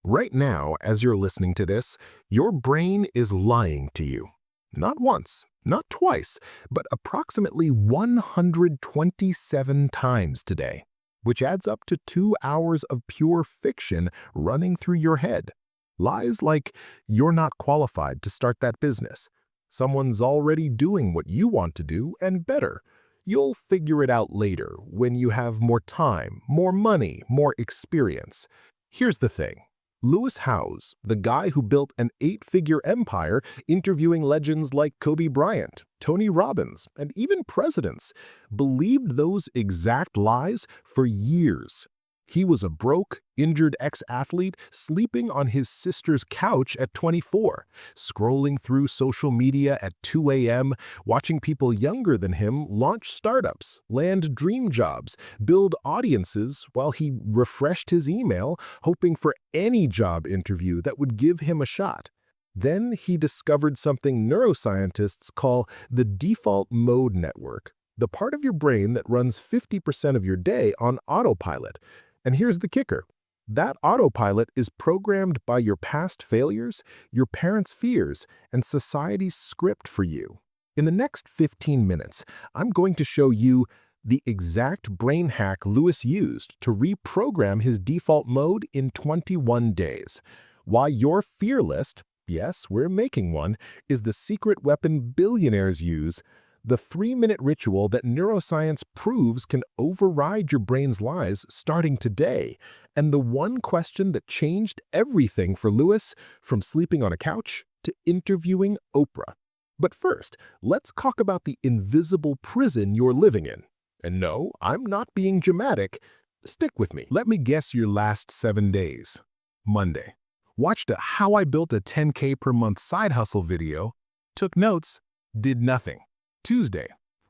Right now, as you're listening to this, your brain is lying to you. Not once, not twice, but approximately 127 times today, which adds up to 2 hours of pure fiction running through your head. Lies like you're not qualified to start that business. Someone's already doing what you want to do and better. You'll figure it out later when you have more time, more money, more experience. Here's the thing. Lewis Howes, the guy who built an 8-figure empire interviewing legends like Kobe Bryant, Tony Robbins, and even presidents, believed those exact lies for years. He was a broke, injured ex-athlete sleeping on his sister's couch at 24, scrolling through social media at 2 a.m., watching people younger than him launch startups, land dream jobs, build audiences while he refreshed his email, hoping for any job interview that would give him a shot. Then he discovered something neuroscientists call the default mode network, the part of your brain that runs 50% of your day on autopilot. And here's the kicker. That autopilot is programmed by your past failures, your parents' fears, and society's script for you. In the next 15 minutes, I'm going to show you the exact brain hack Lewis used to reprogram his default mode in 21 days. Why your fear list, yes, we're making one, is the secret weapon billionaires use, the 3-minute ritual that neuroscience proves can override your brain's lies starting today, and the one question that changed everything for Lewis, from sleeping on a couch to interviewing Oprah. But first, let's talk about the invisible prison you're living in. And no, I'm not being dramatic. Stick with me. Let me guess your last 7 days. Monday. Watched a How I Built a 10K per month side hustle video, took notes, did nothing. Tuesday,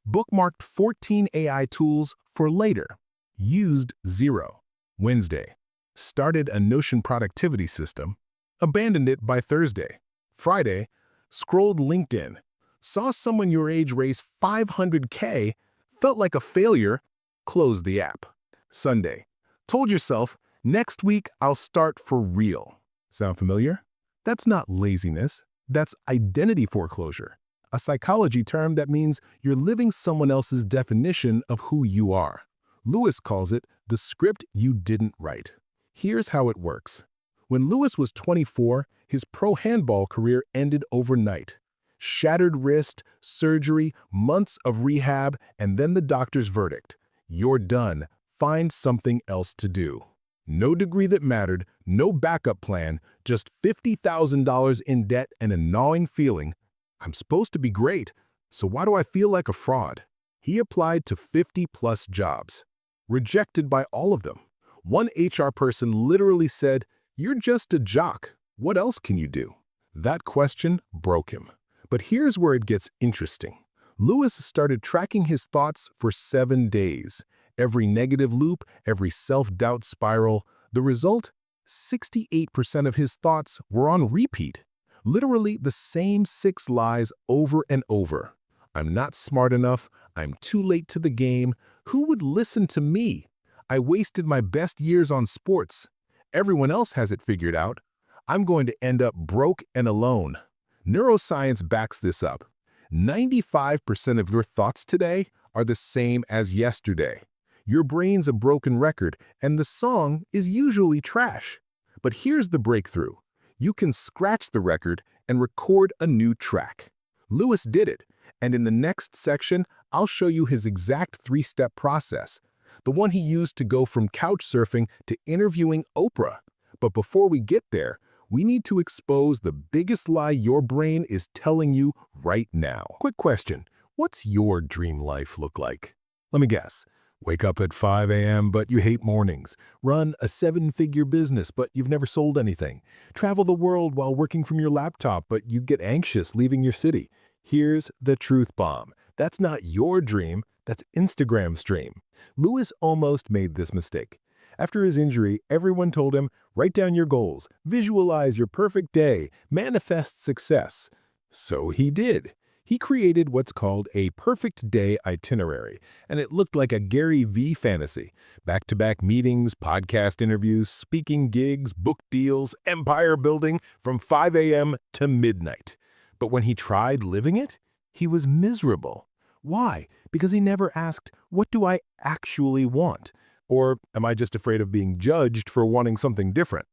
bookmarked 14 AI tools for later, used 0. Wednesday, started a Notion productivity system, abandoned it by Thursday. Friday, scrolled LinkedIn, saw someone your age raise 500K, felt like a failure, closed the app. Sunday, told yourself, next week I'll start for real. Sound familiar? That's not laziness, that's identity foreclosure. A psychology term that means you're living someone else's definition of who you are. Lewis calls it the script you didn't write. Here's how it works. When Lewis was 24, his pro handball career ended overnight. Shattered wrist, surgery, months of rehab, and then the doctor's verdict. You're done. Find something else to do. No degree that mattered, no backup plan, just $50,000 in debt and a gnawing feeling. I'm supposed to be great, so why do I feel like a fraud? He applied to 50-plus jobs. Rejected by all of them. One HR person literally said, "You're just a jock. What else can you do?" That question broke him. But here's where it gets interesting. Lewis started tracking his thoughts for 7 days. Every negative loop, every self-doubt spiral. The result? 68% of his thoughts were on repeat. Literally the same 6 lies over and over. I'm not smart enough. I'm too late to the game. Who would listen to me? I wasted my best years on sports. Everyone else has it figured out. I'm going to end up broke and alone. Neuroscience backs this up. 95% of your thoughts today are the same as yesterday. Your brain's a broken record, and the song is usually trash. But here's the breakthrough. You can scratch the record and record a new track. Lewis did it, and in the next section, I'll show you his exact 3-step process, the one he used to go from couch surfing to interviewing Oprah. But before we get there, we need to expose the biggest lie your brain is telling you right now. Quick question, what's your dream life look like? Let me guess. Wake up at 5 a.m., but you hate mornings. Run a 7-figure business, but you've never sold anything. Travel the world while working from your laptop, but you get anxious leaving your city. Here's the truth bomb. That's not your dream, that's Instagram's dream. Lewis almost made this mistake. After his injury, everyone told him, write down your goals, visualize your perfect day, manifest success. So he did. He created what's called a perfect day itinerary, and it looked like a Gary V fantasy. Back-to-back meetings, podcast interviews, speaking gigs, book deals, empire building from 5 a.m. to midnight. But when he tried living it, he was miserable. Why? Because he never asked, what do I actually want? Or am I just afraid of being judged for wanting something different?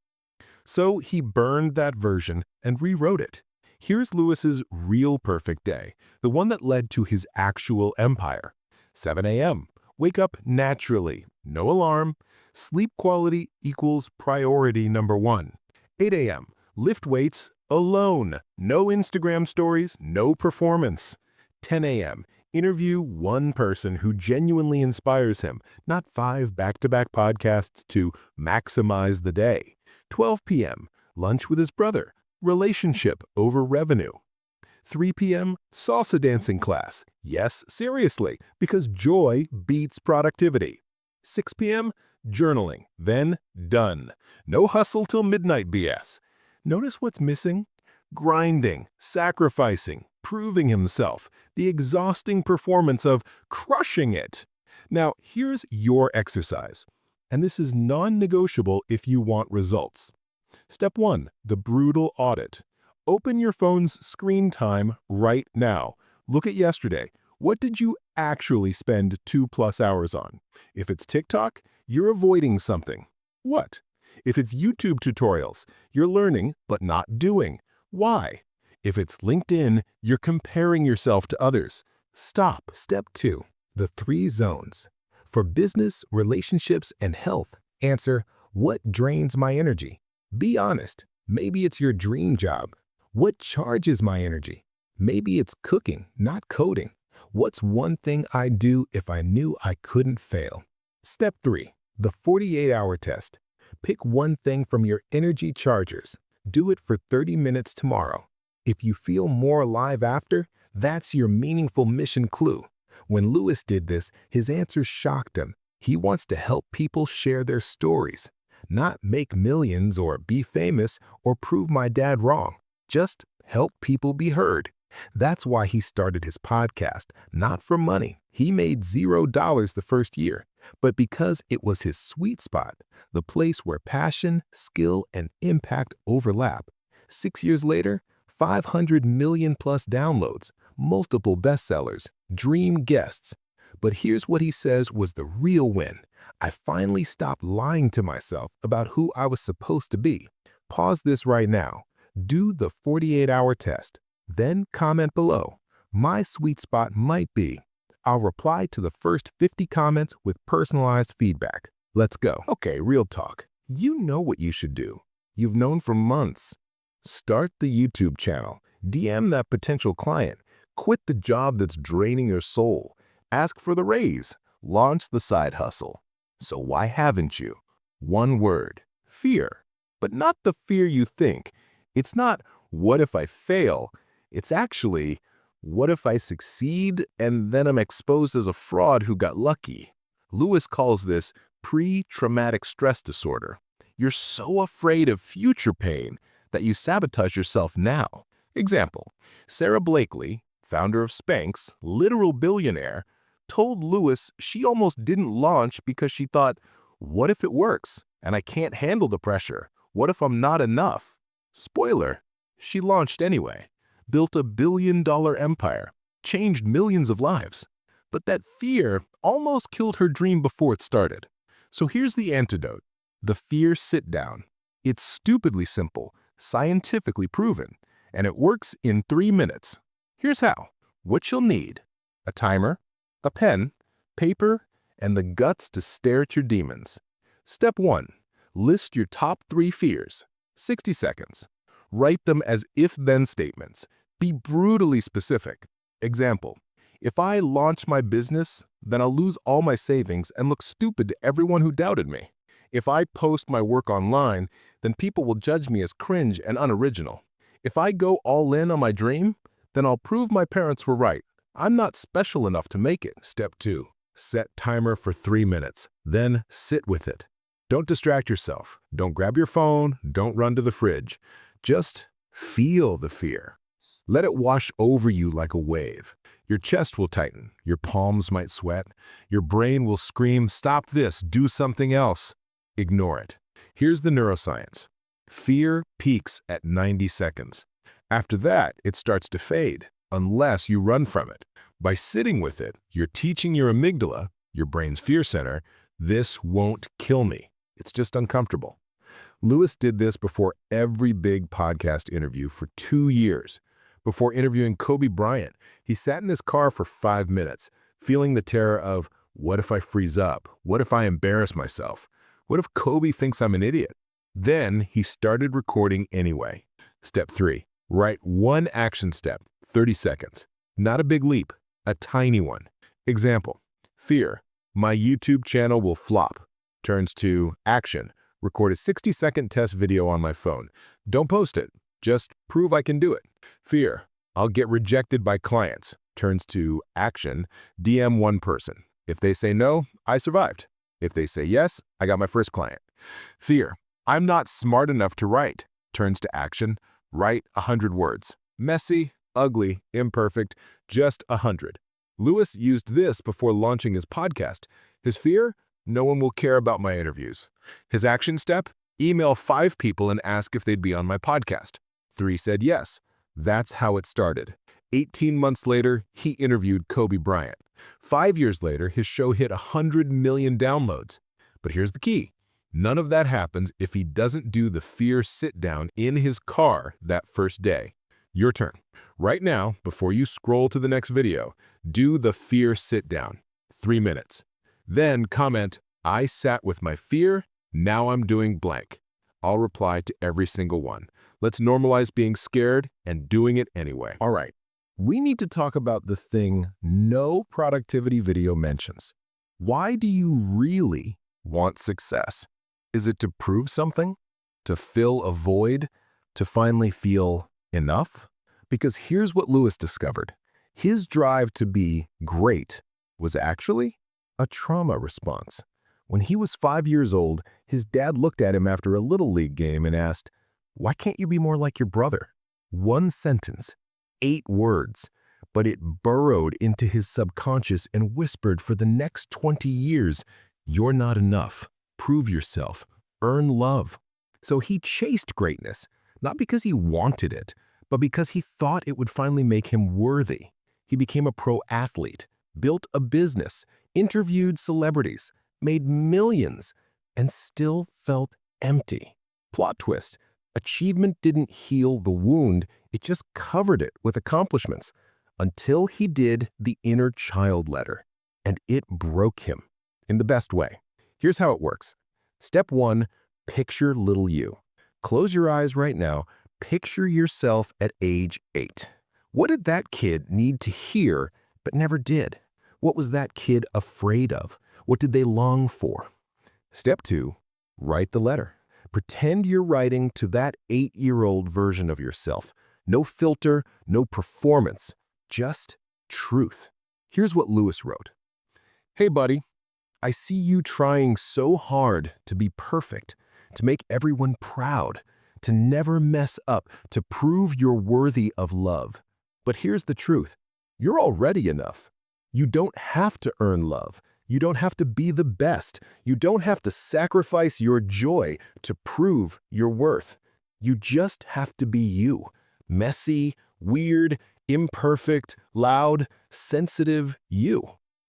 So he burned that version and rewrote it. Here's Lewis's real perfect day, the one that led to his actual empire. 7 a.m. Wake up naturally, no alarm. Sleep quality equals priority number 1. 8 a.m. Lift weights alone. No Instagram stories, no performance. 10 a.m. Interview one person who genuinely inspires him, not 5 back-to-back podcasts to maximize the day. 12 p.m. Lunch with his brother. Relationship over revenue. 3 p.m. Salsa dancing class. Yes, seriously, because joy beats productivity. 6 p.m. Journaling. Then done. No hustle till midnight BS. Notice what's missing? Grinding, sacrificing, proving himself, the exhausting performance of crushing it. Now, here's your exercise. And this is non-negotiable if you want results. Step 1. The brutal audit. Open your phone's screen time right now. Look at yesterday. What did you actually spend 2+ hours on? If it's TikTok, you're avoiding something. What? If it's YouTube tutorials, you're learning but not doing. Why? If it's LinkedIn, you're comparing yourself to others. Stop. Step 2. The 3 zones. For business, relationships, and health, answer, what drains my energy? Be honest. Maybe it's your dream job. What charges my energy? Maybe it's cooking, not coding. What's one thing I'd do if I knew I couldn't fail? Step 3. The 48-hour test. Pick one thing from your energy chargers. Do it for 30 minutes tomorrow. If you feel more alive after, that's your meaningful mission clue. When Lewis did this, his answer shocked him. He wants to help people share their stories. Not make millions or be famous or prove my dad wrong. Just help people be heard. That's why he started his podcast, not for money. He made $0 the first year, but because it was his sweet spot, the place where passion, skill, and impact overlap. 6 years later, 500 million plus downloads, multiple bestsellers, dream guests. But here's what he says was the real win. I finally stopped lying to myself about who I was supposed to be. Pause this right now. Do the 48-hour test. Then comment below. My sweet spot might be. I'll reply to the first 50 comments with personalized feedback. Let's go. Okay, real talk. You know what you should do. You've known for months. Start the YouTube channel. DM that potential client. Quit the job that's draining your soul. Ask for the raise. Launch the side hustle. So why haven't you? One word. Fear. But not the fear you think. It's not, what if I fail? It's actually, what if I succeed and then I'm exposed as a fraud who got lucky? Lewis calls this pre-traumatic stress disorder. You're so afraid of future pain that you sabotage yourself now. Example, Sarah Blakely, founder of Spanx, literal billionaire, told Lewis she almost didn't launch because she thought, what if it works and I can't handle the pressure? What if I'm not enough? Spoiler, she launched anyway, built a billion-dollar empire, changed millions of lives. But that fear almost killed her dream before it started. So here's the antidote, the fear sit-down. It's stupidly simple, scientifically proven, and it works in 3 minutes. Here's how. What you'll need: a timer, a pen, paper, and the guts to stare at your demons. Step 1. List your top 3 fears. 60 seconds. Write them as if-then statements. Be brutally specific. Example, if I launch my business, then I'll lose all my savings and look stupid to everyone who doubted me. If I post my work online, then people will judge me as cringe and unoriginal. If I go all in on my dream, then I'll prove my parents were right. I'm not special enough to make it. Step 2. Set timer for 3 minutes. Then sit with it. Don't distract yourself. Don't grab your phone. Don't run to the fridge. Just feel the fear. Let it wash over you like a wave. Your chest will tighten, your palms might sweat, your brain will scream, "Stop this, do something else." Ignore it. Here's the neuroscience. Fear peaks at 90 seconds. After that, it starts to fade, unless you run from it. By sitting with it, you're teaching your amygdala, your brain's fear center, this won't kill me. It's just uncomfortable. Lewis did this before every big podcast interview for 2 years. Before interviewing Kobe Bryant, he sat in his car for 5 minutes, feeling the terror of, what if I freeze up? What if I embarrass myself? What if Kobe thinks I'm an idiot? Then he started recording anyway. Step 3. Write one action step, 30 seconds. Not a big leap, a tiny one. Example, fear, my YouTube channel will flop. Turns to action, record a 60-second test video on my phone. Don't post it, just prove I can do it. Fear, I'll get rejected by clients. Turns to action, DM one person. If they say no, I survived. If they say yes, I got my first client. Fear, I'm not smart enough to write. Turns to action, write 100 words. Messy, ugly, imperfect, just 100. Lewis used this before launching his podcast. His fear? No one will care about my interviews. His action step? Email 5 people and ask if they'd be on my podcast. 3 said yes. That's how it started. 18 months later, he interviewed Kobe Bryant. 5 years later, his show hit 100 million downloads. But here's the key. None of that happens if he doesn't do the fear sit-down in his car that first day. Your turn. Right now, before you scroll to the next video, do the fear sit-down. 3 minutes. Then comment, I sat with my fear, now I'm doing blank. I'll reply to every single one. Let's normalize being scared and doing it anyway. All right, we need to talk about the thing no productivity video mentions. Why do you really want success? Is it to prove something? To fill a void? To finally feel enough? Because here's what Lewis discovered. His drive to be great was actually a trauma response. When he was 5 years old, his dad looked at him after a Little League game and asked, "Why can't you be more like your brother?" One sentence, 8 words, but it burrowed into his subconscious and whispered for the next 20 years, "You're not enough. Prove yourself. Earn love." So he chased greatness, not because he wanted it, but because he thought it would finally make him worthy. He became a pro athlete, built a business, interviewed celebrities, made millions, and still felt empty. Plot twist, achievement didn't heal the wound, it just covered it with accomplishments, until he did the inner child letter, and it broke him in the best way. Here's how it works. Step 1, picture little you. Close your eyes right now. Picture yourself at age 8. What did that kid need to hear but never did? What was that kid afraid of? What did they long for? Step 2, write the letter. Pretend you're writing to that 8-year-old version of yourself. No filter, no performance, just truth. Here's what Lewis wrote. Hey, buddy. I see you trying so hard to be perfect, to make everyone proud, to never mess up, to prove you're worthy of love. But here's the truth. You're already enough. You don't have to earn love. You don't have to be the best. You don't have to sacrifice your joy to prove your worth. You just have to be you. Messy, weird, imperfect, loud, sensitive you.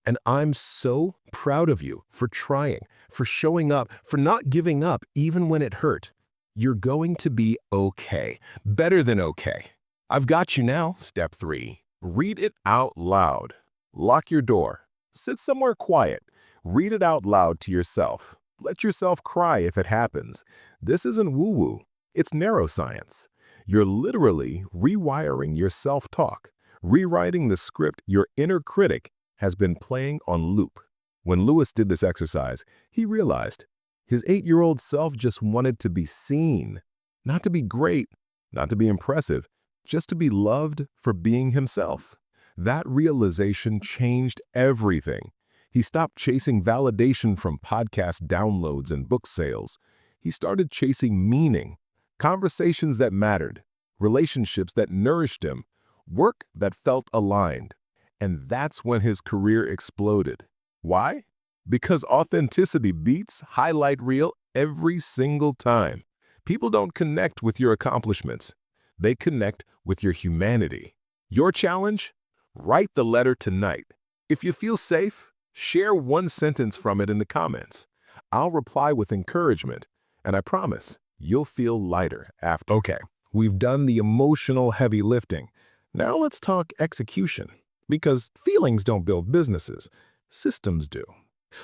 And I'm so proud of you for trying, for showing up, for not giving up even when it hurt. You're going to be okay, better than okay. I've got you now. Step 3, read it out loud. Lock your door. Sit somewhere quiet. Read it out loud to yourself. Let yourself cry if it happens. This isn't woo-woo. It's neuroscience. You're literally rewiring your self-talk, rewriting the script your inner critic has been playing on loop. When Lewis did this exercise, he realized his 8-year-old self just wanted to be seen, not to be great, not to be impressive, just to be loved for being himself. That realization changed everything. He stopped chasing validation from podcast downloads and book sales. He started chasing meaning, conversations that mattered, relationships that nourished him, work that felt aligned. And that's when his career exploded. Why? Because authenticity beats highlight reel every single time. People don't connect with your accomplishments. They connect with your humanity. Your challenge? Write the letter tonight. If you feel safe, share one sentence from it in the comments. I'll reply with encouragement, and I promise you'll feel lighter after. Okay, we've done the emotional heavy lifting. Now let's talk execution. Because feelings don't build businesses, systems do.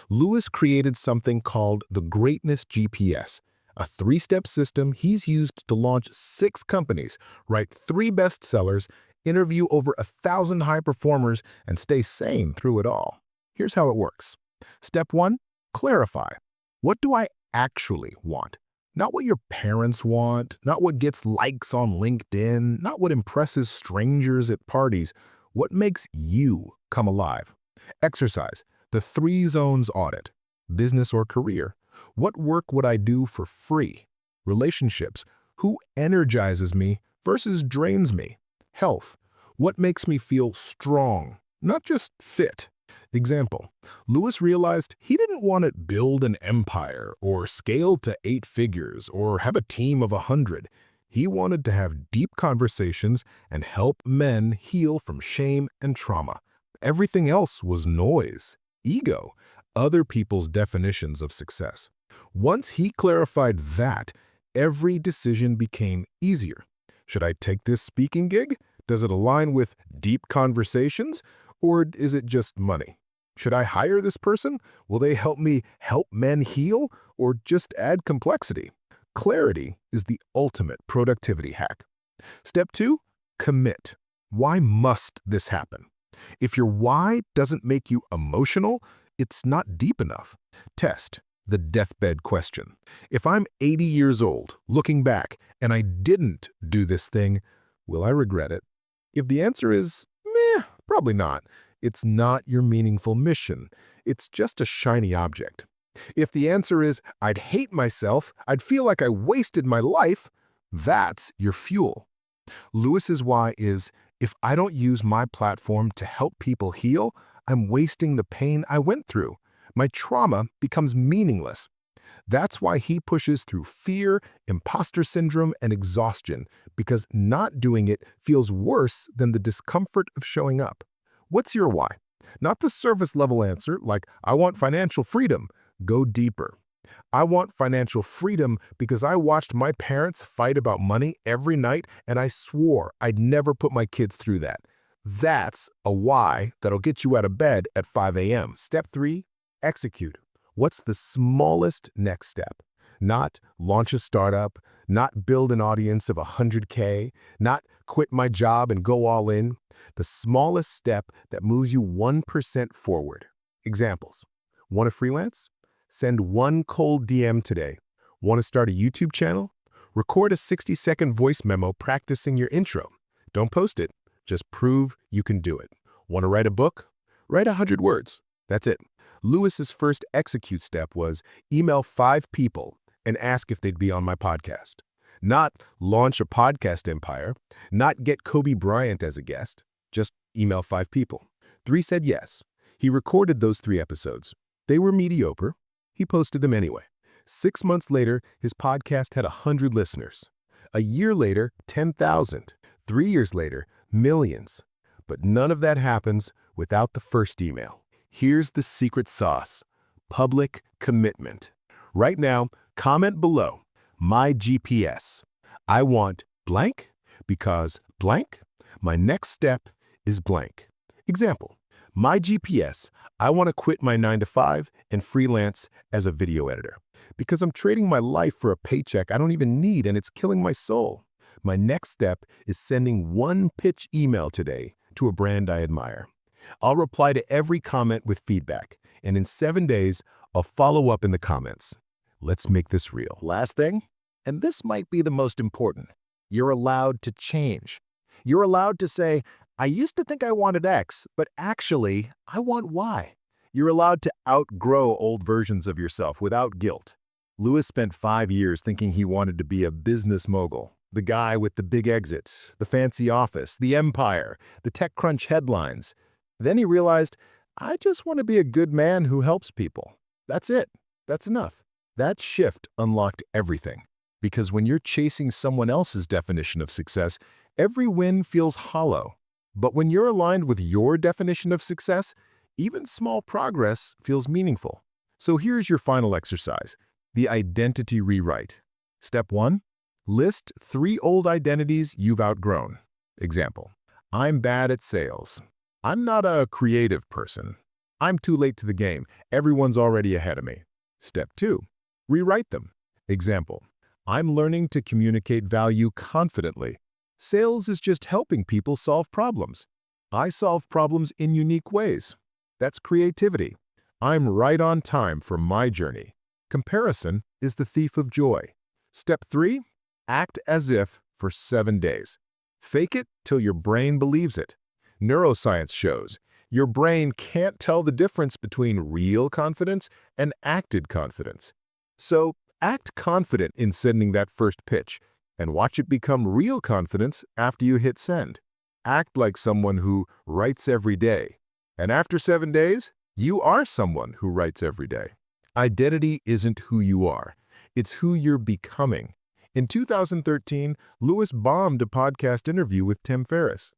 Lewis created something called the Greatness GPS, a 3-step system he's used to launch 6 companies, write 3 bestsellers, interview over 1,000 high performers, and stay sane through it all. Here's how it works. Step 1, clarify. What do I actually want? Not what your parents want, not what gets likes on LinkedIn, not what impresses strangers at parties. What makes you come alive? Exercise, the 3 zones audit. Business or career. What work would I do for free? Relationships, who energizes me versus drains me? Health, what makes me feel strong, not just fit? Example, Lewis realized he didn't want to build an empire or scale to 8 figures or have a team of 100. He wanted to have deep conversations and help men heal from shame and trauma. Everything else was noise, ego, other people's definitions of success. Once he clarified that, every decision became easier. Should I take this speaking gig? Does it align with deep conversations? Or is it just money? Should I hire this person? Will they help me help men heal? Or just add complexity? Clarity is the ultimate productivity hack. Step 2, commit. Why must this happen? If your why doesn't make you emotional, it's not deep enough. Test the deathbed question. If I'm 80 years old, looking back, and I didn't do this thing, will I regret it? If the answer is, meh, probably not, it's not your meaningful mission. It's just a shiny object. If the answer is, I'd hate myself, I'd feel like I wasted my life, that's your fuel. Lewis's why is, if I don't use my platform to help people heal, I'm wasting the pain I went through. My trauma becomes meaningless. That's why he pushes through fear, imposter syndrome, and exhaustion, because not doing it feels worse than the discomfort of showing up. What's your why? Not the surface level answer like, I want financial freedom. Go deeper. I want financial freedom because I watched my parents fight about money every night and I swore I'd never put my kids through that. That's a why that'll get you out of bed at 5 a.m. Step 3, execute. What's the smallest next step? Not launch a startup, not build an audience of 100K, not quit my job and go all in. The smallest step that moves you 1% forward. Examples. Want to freelance? Send 1 cold DM today. Want to start a YouTube channel? Record a 60-second voice memo practicing your intro. Don't post it. Just prove you can do it. Want to write a book? Write 100 words. That's it. Lewis's first execute step was email 5 people and ask if they'd be on my podcast. Not launch a podcast empire, not get Kobe Bryant as a guest, just email 5 people. 3 said yes. He recorded those 3 episodes. They were mediocre. He posted them anyway. 6 months later, his podcast had 100 listeners. A year later, 10,000. 3 years later, millions. But none of that happens without the first email. Here's the secret sauce: public commitment. Right now, comment below, my GPS. I want blank because blank. My next step is blank. Example, my GPS, I want to quit my 9-to-5 and freelance as a video editor because I'm trading my life for a paycheck I don't even need and it's killing my soul. My next step is sending 1 pitch email today to a brand I admire. I'll reply to every comment with feedback, and in 7 days, I'll follow up in the comments. Let's make this real. Last thing, and this might be the most important, you're allowed to change. You're allowed to say, I used to think I wanted X, but actually, I want Y. You're allowed to outgrow old versions of yourself without guilt. Lewis spent 5 years thinking he wanted to be a business mogul. The guy with the big exits, the fancy office, the empire, the TechCrunch headlines. Then he realized, I just want to be a good man who helps people. That's it. That's enough. That shift unlocked everything. Because when you're chasing someone else's definition of success, every win feels hollow. But when you're aligned with your definition of success, even small progress feels meaningful. So here's your final exercise, the identity rewrite. Step 1. List 3 old identities you've outgrown. Example, I'm bad at sales. I'm not a creative person. I'm too late to the game. Everyone's already ahead of me. Step 2. Rewrite them. Example, I'm learning to communicate value confidently. Sales is just helping people solve problems. I solve problems in unique ways. That's creativity. I'm right on time for my journey. Comparison is the thief of joy. Step 3. Act as if for 7 days. Fake it till your brain believes it. Neuroscience shows your brain can't tell the difference between real confidence and acted confidence. So act confident in sending that first pitch and watch it become real confidence after you hit send. Act like someone who writes every day. And after 7 days, you are someone who writes every day. Identity isn't who you are. It's who you're becoming. In 2013, Lewis bombed a podcast interview with Tim Ferriss.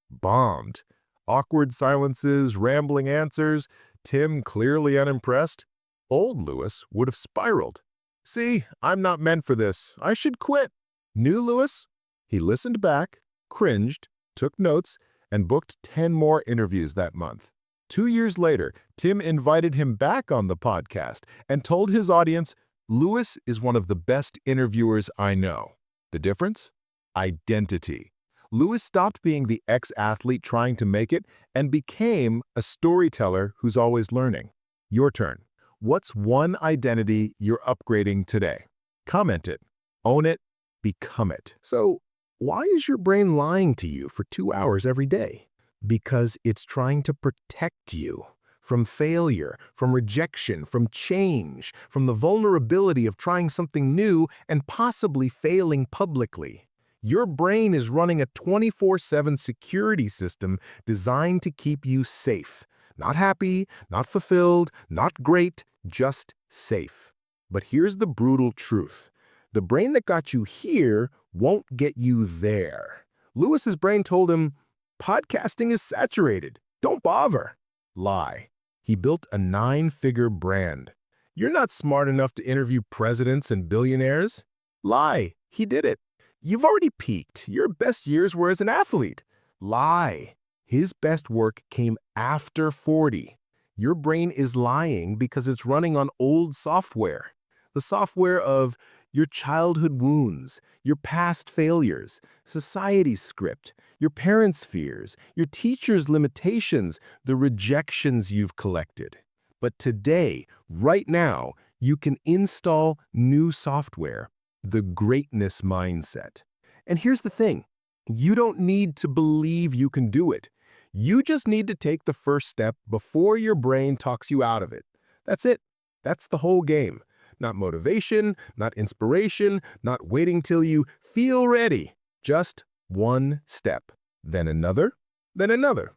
Bombed. Awkward silences, rambling answers, Tim clearly unimpressed. Old Lewis would have spiraled. See, I'm not meant for this. I should quit. New Lewis? He listened back, cringed, took notes, and booked 10 more interviews that month. 2 years later, Tim invited him back on the podcast and told his audience, Lewis is one of the best interviewers I know. The difference? Identity. Lewis stopped being the ex-athlete trying to make it and became a storyteller who's always learning. Your turn. What's one identity you're upgrading today? Comment it, own it, become it. So, why is your brain lying to you for 2 hours every day? Because it's trying to protect you from failure, from rejection, from change, from the vulnerability of trying something new and possibly failing publicly. Your brain is running a 24/7 security system designed to keep you safe. Not happy, not fulfilled, not great, just safe. But here's the brutal truth. The brain that got you here won't get you there. Lewis's brain told him, podcasting is saturated. Don't bother. Lie. He built a 9-figure brand. You're not smart enough to interview presidents and billionaires. Lie. He did it. You've already peaked. Your best years were as an athlete. Lie. His best work came after 40. Your brain is lying because it's running on old software. The software of your childhood wounds, your past failures, society's script, your parents' fears, your teacher's limitations, the rejections you've collected. But today, right now, you can install new software, the greatness mindset. And here's the thing, you don't need to believe you can do it. You just need to take the first step before your brain talks you out of it. That's it. That's the whole game. Not motivation, not inspiration, not waiting till you feel ready. Just one step, then another, then another.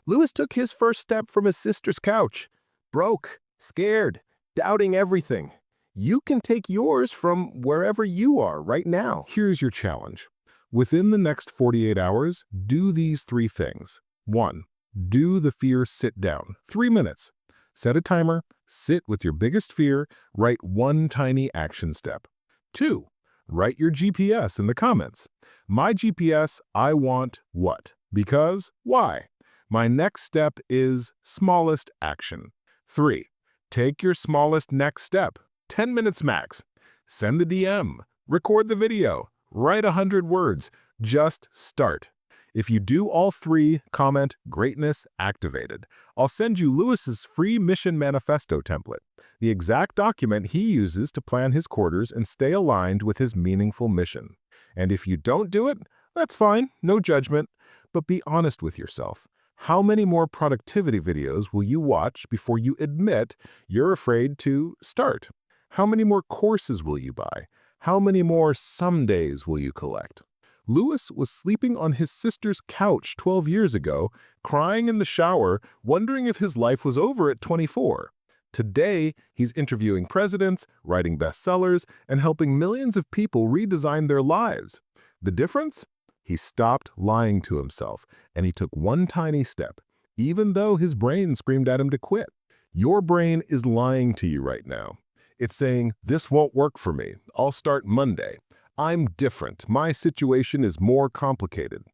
Lewis took his first step from his sister's couch. Broke, scared, doubting everything. You can take yours from wherever you are right now. Here's your challenge. Within the next 48 hours, do these 3 things. 1. Do the fear sit down. 3 minutes. Set a timer, sit with your biggest fear, write one tiny action step. 2. Write your GPS in the comments. My GPS, I want what? Because, why? My next step is smallest action. 3. Take your smallest next step. 10 minutes max. Send the DM. Record the video. Write 100 words. Just start. If you do all 3, comment Greatness Activated. I'll send you Lewis's free mission manifesto template, the exact document he uses to plan his quarters and stay aligned with his meaningful mission. And if you don't do it, that's fine, no judgment, but be honest with yourself. How many more productivity videos will you watch before you admit you're afraid to start? How many more courses will you buy? How many more somedays will you collect? Lewis was sleeping on his sister's couch 12 years ago, crying in the shower, wondering if his life was over at 24. Today, he's interviewing presidents, writing bestsellers, and helping millions of people redesign their lives. The difference? He stopped lying to himself, and he took one tiny step, even though his brain screamed at him to quit. Your brain is lying to you right now. It's saying, "This won't work for me. I'll start Monday. I'm different. My situation is more complicated."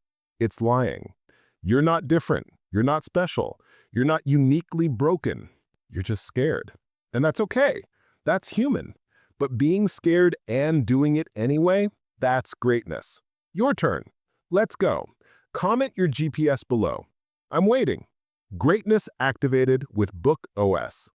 It's lying. You're not different. You're not special. You're not uniquely broken. You're just scared. And that's okay. That's human. But being scared and doing it anyway, that's greatness. Your turn. Let's go. Comment your GPS below. I'm waiting. Greatness activated with BookOS.